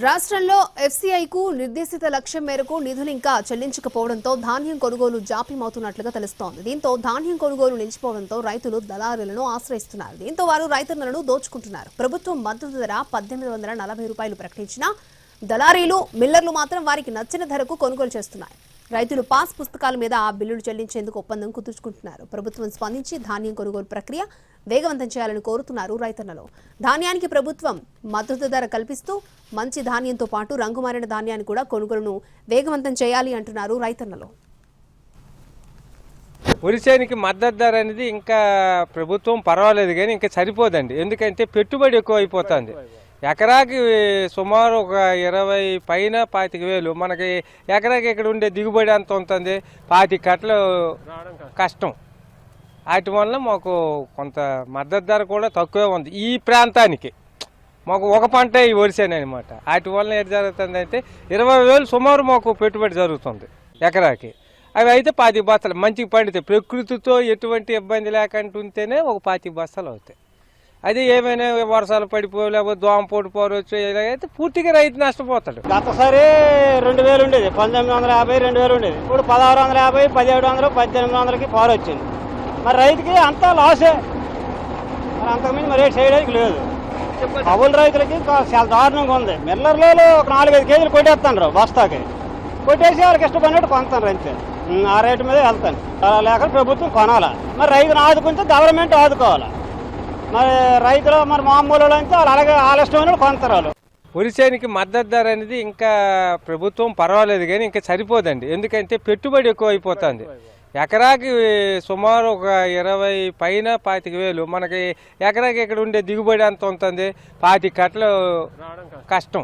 రాష్ట్రంలో ఎఫ్సీఐకు నిర్దేశిత లక్ష్యం మేరకు నిధులు ఇంకా చెల్లించకపోవడంతో ధాన్యం కొనుగోలు జాప్యమవుతున్నట్లుగా తెలుస్తోంది. దీంతో ధాన్యం కొనుగోలు నిలిచిపోవడంతో రైతులు దళారులను ఆశ్రయిస్తున్నారు. దీంతో వారు రైతన్నలను దోచుకుంటున్నారు. ప్రభుత్వం మద్దతు ధర 1840 రూపాయలు ప్రకటించినా దళారీలు మిల్లర్లు మాత్రం వారికి నచ్చిన ధరకు కొనుగోలు చేస్తున్నారు. రైతులు పాస్ పుస్తకాల మీద ఆ బిల్లులు చెల్లించేందుకు ఒప్పందం కుదుర్చుకుంటున్నారు. ప్రభుత్వం స్పందించి ధాన్యం కొనుగోలు ప్రక్రియ వేగవంతం చేయాలని కోరుతున్నారు రైతన్నలు. ధాన్యానికి ప్రభుత్వం మద్దతు ధర కల్పిస్తూ మంచి ధాన్యంతో పాటు రంగుమారిన ధాన్యాన్ని కూడా కొనుగోలును వేగవంతం చేయాలి అంటున్నారు రైతన్నలు. వరిసేనికి మద్దతు ధర అనేది ఇంకా ప్రభుత్వం పర్వాలేదు కానీ ఇంకా సరిపోదండి. ఎందుకంటే పెట్టుబడి ఎక్కువ అయిపోతుంది. ఎకరాకి సుమారు ఒక 20 పైన 25,000. మనకి ఎకరాకి ఇక్కడ ఉండే దిగుబడి అంత ఉంటుంది. 25 కట్టలు కష్టం. వాటి వల్ల మాకు కొంత మద్దతు ధర కూడా తక్కువే ఉంది. ఈ ప్రాంతానికి మాకు ఒక పంట ఈ వరిసేనే అనమాట. వాటి వల్ల ఏం జరుగుతుందంటే 20,000 సుమారు మాకు పెట్టుబడి జరుగుతుంది ఎకరాకి. అవి అయితే 25 బస్తాలు మంచిగా పండితే ప్రకృతితో ఎటువంటి ఇబ్బంది లేకుండా ఉంటేనే ఒక 25 బస్తాలు అవుతాయి. అది ఏమైనా వర్షాలు పడిపోయి లేకపోతే దోమ పోవచ్చు ఇలాగైతే పూర్తిగా రైతు నష్టపోతాడు. గతసారి 2,000 ఉండేది, 1950, 2,000 ఉండేది. ఇప్పుడు 1650, 1700, 1800కి పారు వచ్చింది. మరి రైతుకి అంతా లాసే. మరి అంతకుమించి మరి రేటు చేయడానికి లేదు. కౌలు రైతులకి చాలా దారుణంగా ఉంది. మిల్లర్లలో ఒక 4-5 కేజీలు కొట్టేస్తాను బస్తాకి. కొట్టేసి వాళ్ళకి ఇష్టపడినట్టు కొంటాను అంతే. ఆ రేటు మీద వెళ్తాను. లేక ప్రభుత్వం కొనాలా. మరి రైతును ఆదుకుంటే గవర్నమెంట్ ఆదుకోవాలి. మరి రైతులు మరి మామూలు అంటే వాళ్ళు అలాగే ఆలస్యమైన కొంటారు. వరిసేనికి మద్దతు ధర అనేది ఇంకా ప్రభుత్వం పర్వాలేదు కానీ ఇంకా సరిపోదండి. ఎందుకంటే పెట్టుబడి ఎక్కువ అయిపోతుంది. ఎకరాకి సుమారు ఒక 20 పైన 25,000. మనకి ఎకరాకి ఇక్కడ ఉండే దిగుబడి అంత ఉంటుంది. 25 కట్టలు కష్టం.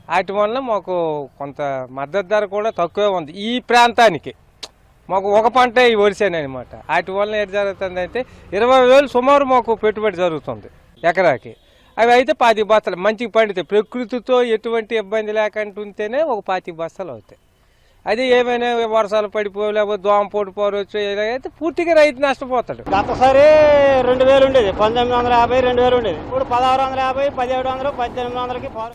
వాటి వల్ల మాకు కొంత మద్దతు ధర కూడా తక్కువే ఉంది. ఈ ప్రాంతానికి మాకు ఒక పంట ఈ వరిసేనే అనమాట. వాటి వల్ల ఏం జరుగుతుందంటే 20,000 సుమారు మాకు పెట్టుబడి జరుగుతుంది ఎకరాకి. అవి అయితే 25 బస్తాలు మంచిగా పండితే ప్రకృతితో ఎటువంటి ఇబ్బంది లేకుండా ఉంటేనే ఒక 25 బస్తాలు అవుతాయి. అది ఏమైనా వర్షాలు పడిపోయి లేకపోతే దోమ పోవచ్చు ఇలాగైతే పూర్తిగా రైతు నష్టపోతాడు. గతసారి 2,000 ఉండేది, 1950, 2,000 ఉండేది. ఇప్పుడు 1650, 1700, 1800కి పారు.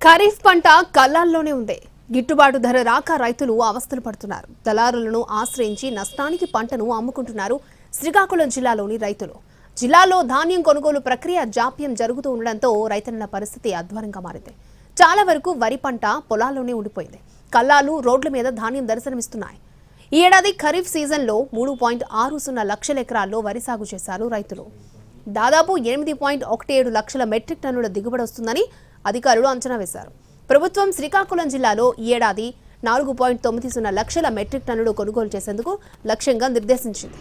ఖరీఫ్ పంట కల్లాల్లోనే ఉంది. గిట్టుబాటు ధర రాక రైతులు అవస్థలు పడుతున్నారు. దళారులను ఆశ్రయించి నష్టానికి పంటను అమ్ముకుంటున్నారు శ్రీకాకుళం జిల్లాలోని రైతులు. జిల్లాలో ధాన్యం కొనుగోలు ప్రక్రియ జాప్యం జరుగుతూ ఉండడంతో రైతన్నల పరిస్థితి అధ్వానంగా మారింది. చాలా వరకు వరి పంట పొలాల్లోనే ఉండిపోయింది. కల్లాలు రోడ్ల మీద ధాన్యం దర్శనమిస్తున్నాయి. ఈ ఏడాది ఖరీఫ్ సీజన్లో 3.60 లక్షల ఎకరాల్లో వరి సాగు చేశారు రైతులు. దాదాపు 8.17 లక్షల మెట్రిక్ టన్నుల దిగుబడి వస్తుందని అధికారులు అంచనా వేశారు. ప్రభుత్వం శ్రీకాకుళం జిల్లాలో ఈ ఏడాది 4.90 లక్షల మెట్రిక్ టన్నులు కొనుగోలు చేసేందుకు లక్ష్యంగా నిర్దేశించింది.